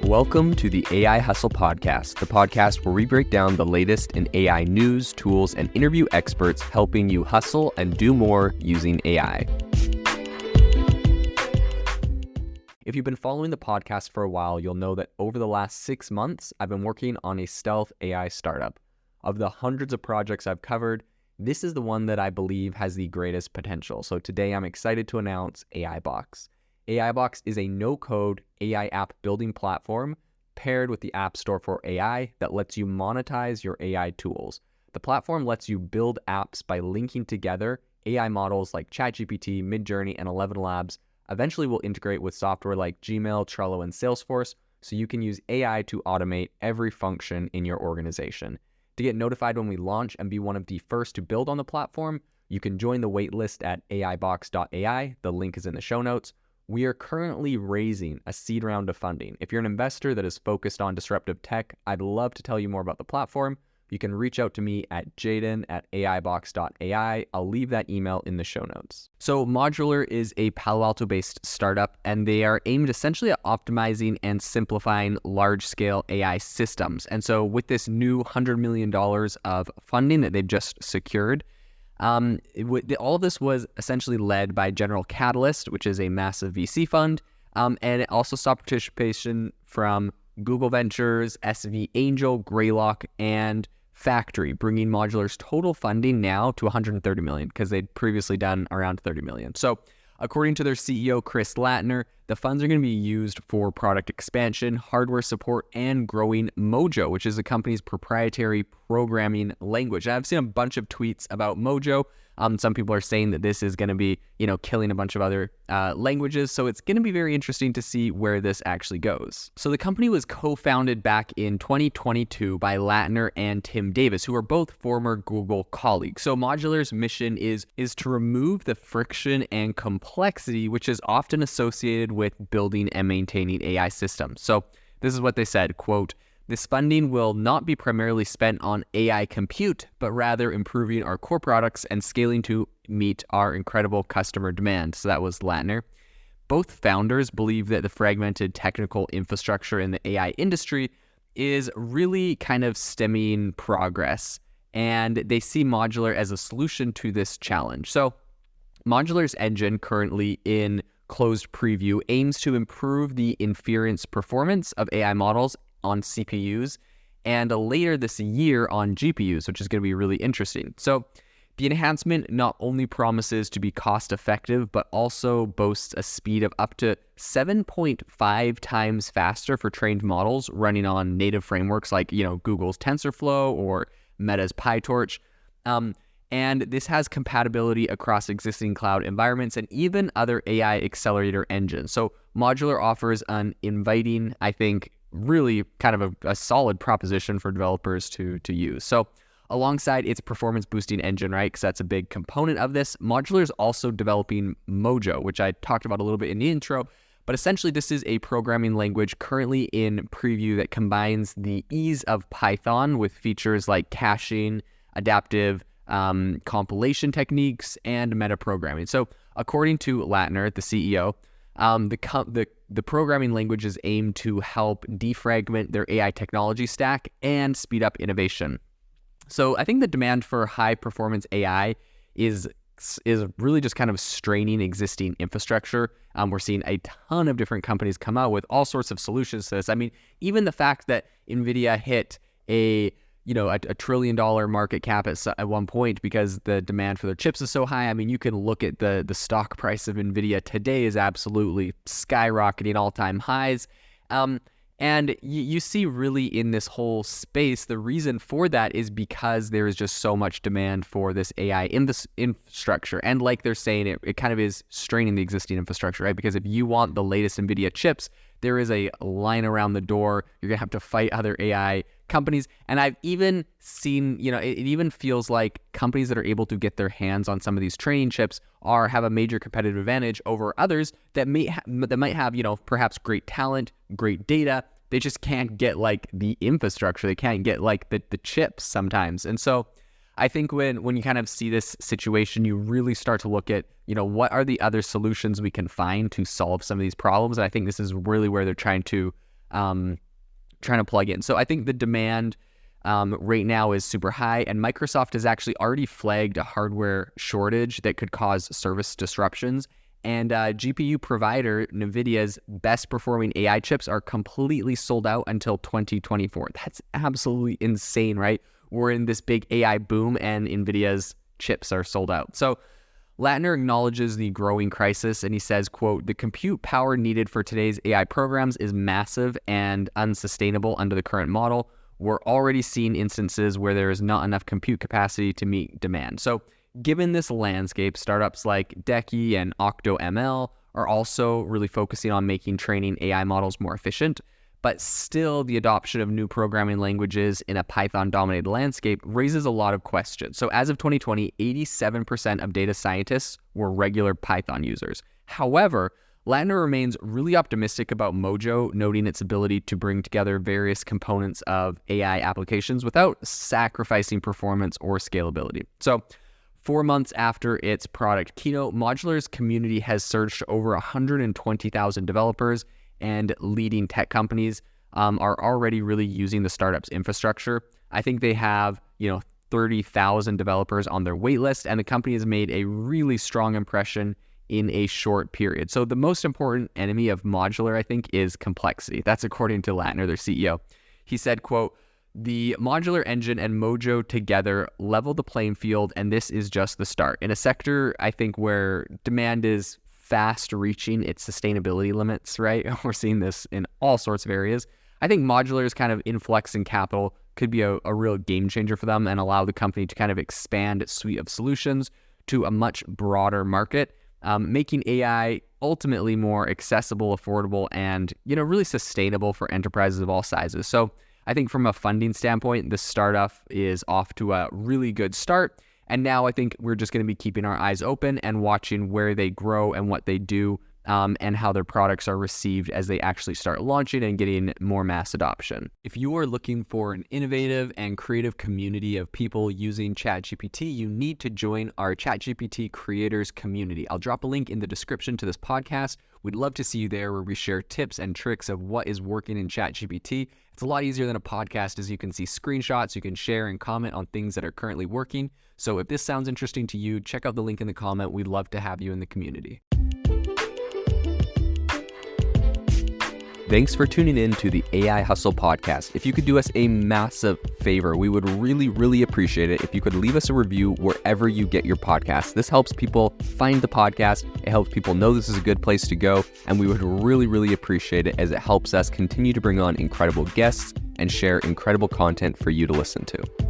Welcome to the AI Hustle Podcast, the podcast where we break down the latest in AI news, tools, and interview experts helping you hustle and do more using AI. If you've been following the podcast for a while, you'll know that over the last 6 months, I've been working on a stealth AI startup. Of the hundreds of projects I've covered, this is the one that I believe has the greatest potential. So today I'm excited to announce AIBox. AIBox is a no-code AI app building platform paired with the App Store for AI that lets you monetize your AI tools. The platform lets you build apps by linking together AI models like ChatGPT, Midjourney, and 11 Labs. Eventually, we'll integrate with software like Gmail, Trello, and Salesforce, so you can use AI to automate every function in your organization. To get notified when we launch and be one of the first to build on the platform, you can join the waitlist at aibox.ai. The link is in the show notes. We are currently raising a seed round of funding. If you're an investor that is focused on disruptive tech, I'd love to tell you more about the platform. You can reach out to me at jaden@aibox.ai. I'll leave that email in the show notes. So Modular is a Palo Alto-based startup, and they are aimed essentially at optimizing and simplifying large-scale AI systems. And so with this new $100 million of funding that they've just secured, all of this was essentially led by General Catalyst, which is a massive VC fund, and it also saw participation from Google Ventures, SV Angel, Greylock, and Factory, bringing Modular's total funding now to $130 million, because they'd previously done around $30 million. So according to their CEO, Chris Latner, the funds are going to be used for product expansion, hardware support, and growing Mojo, which is the company's proprietary programming language. And I've seen a bunch of tweets about Mojo. Some people are saying that this is going to be, killing a bunch of other languages. So it's going to be very interesting to see where this actually goes. So the company was co-founded back in 2022 by Latner and Tim Davis, who are both former Google colleagues. So Modular's mission is to remove the friction and complexity which is often associated with building and maintaining AI systems. So this is what they said, quote, "This funding will not be primarily spent on AI compute, but rather improving our core products and scaling to meet our incredible customer demand." So that was Latner. Both founders believe that the fragmented technical infrastructure in the AI industry is really kind of stemming progress, and they see Modular as a solution to this challenge. So Modular's engine, currently in closed preview, aims to improve the inference performance of AI models on CPUs and later this year on GPUs, which is going to be really interesting. So the enhancement not only promises to be cost effective, but also boasts a speed of up to 7.5 times faster for trained models running on native frameworks like, Google's TensorFlow or Meta's PyTorch. And this has compatibility across existing cloud environments and even other AI accelerator engines. So Modular offers an inviting, I think, really kind of a solid proposition for developers to use. So alongside its performance boosting engine, right, because that's a big component of this, Modular is also developing Mojo, which I talked about a little bit in the intro. But essentially, this is a programming language currently in preview that combines the ease of Python with features like caching, adaptive compilation techniques, and metaprogramming. So according to Latner, the CEO, the programming language is aimed to help defragment their AI technology stack and speed up innovation. So I think the demand for high performance AI is really just kind of straining existing infrastructure. We're seeing a ton of different companies come out with all sorts of solutions to this. I mean, even the fact that NVIDIA hit a $1 trillion market cap at one point because the demand for their chips is so high. I mean, you can look at the stock price of NVIDIA today is absolutely skyrocketing all-time highs. And you see really in this whole space, the reason for that is because there is just so much demand for this AI in this infrastructure. And like they're saying, it kind of is straining the existing infrastructure, right? Because if you want the latest NVIDIA chips, there is a line around the door. You're going to have to fight other AI companies. And I've even seen, it even feels like companies that are able to get their hands on some of these training chips have a major competitive advantage over others that might have, perhaps great talent, great data. They just can't get like the infrastructure. They can't get like the chips sometimes. And so I think when you kind of see this situation, you really start to look at, what are the other solutions we can find to solve some of these problems. And I think this is really where they're trying to trying to plug in. So I think the demand right now is super high, and Microsoft has actually already flagged a hardware shortage that could cause service disruptions. And GPU provider NVIDIA's best performing AI chips are completely sold out until 2024. That's absolutely insane, right? We're in this big AI boom and NVIDIA's chips are sold out. So Latner acknowledges the growing crisis, and he says, quote, "The compute power needed for today's AI programs is massive and unsustainable under the current model. We're already seeing instances where there is not enough compute capacity to meet demand." So given this landscape, startups like Decky and OctoML are also really focusing on making training AI models more efficient. But still, the adoption of new programming languages in a Python-dominated landscape raises a lot of questions. So as of 2020, 87% of data scientists were regular Python users. However, Latner remains really optimistic about Mojo, noting its ability to bring together various components of AI applications without sacrificing performance or scalability. So 4 months after its product keynote, Modular's community has surged to over 120,000 developers, and leading tech companies are already really using the startup's infrastructure. I think they have, 30,000 developers on their wait list, and the company has made a really strong impression in a short period. So the most important enemy of Modular, I think, is complexity. That's according to Latner, their CEO. He said, quote, "The modular engine and Mojo together level the playing field, and this is just the start." In a sector, I think, where demand is fast reaching its sustainability limits, right? We're seeing this in all sorts of areas. I think Modular's kind of influx in capital could be a real game changer for them and allow the company to kind of expand its suite of solutions to a much broader market, making AI ultimately more accessible, affordable, and, really sustainable for enterprises of all sizes. So I think from a funding standpoint, the startup is off to a really good start. And now I think we're just going to be keeping our eyes open and watching where they grow and what they do, and how their products are received as they actually start launching and getting more mass adoption. If you are looking for an innovative and creative community of people using ChatGPT, you need to join our ChatGPT creators community. I'll drop a link in the description to this podcast. We'd love to see you there, where we share tips and tricks of what is working in ChatGPT. It's a lot easier than a podcast, as you can see screenshots, you can share and comment on things that are currently working. So if this sounds interesting to you, check out the link in the comment. We'd love to have you in the community. Thanks for tuning in to the AI Hustle podcast. If you could do us a massive favor, we would really, really appreciate it if you could leave us a review wherever you get your podcasts. This helps people find the podcast. It helps people know this is a good place to go. And we would really, really appreciate it, as it helps us continue to bring on incredible guests and share incredible content for you to listen to.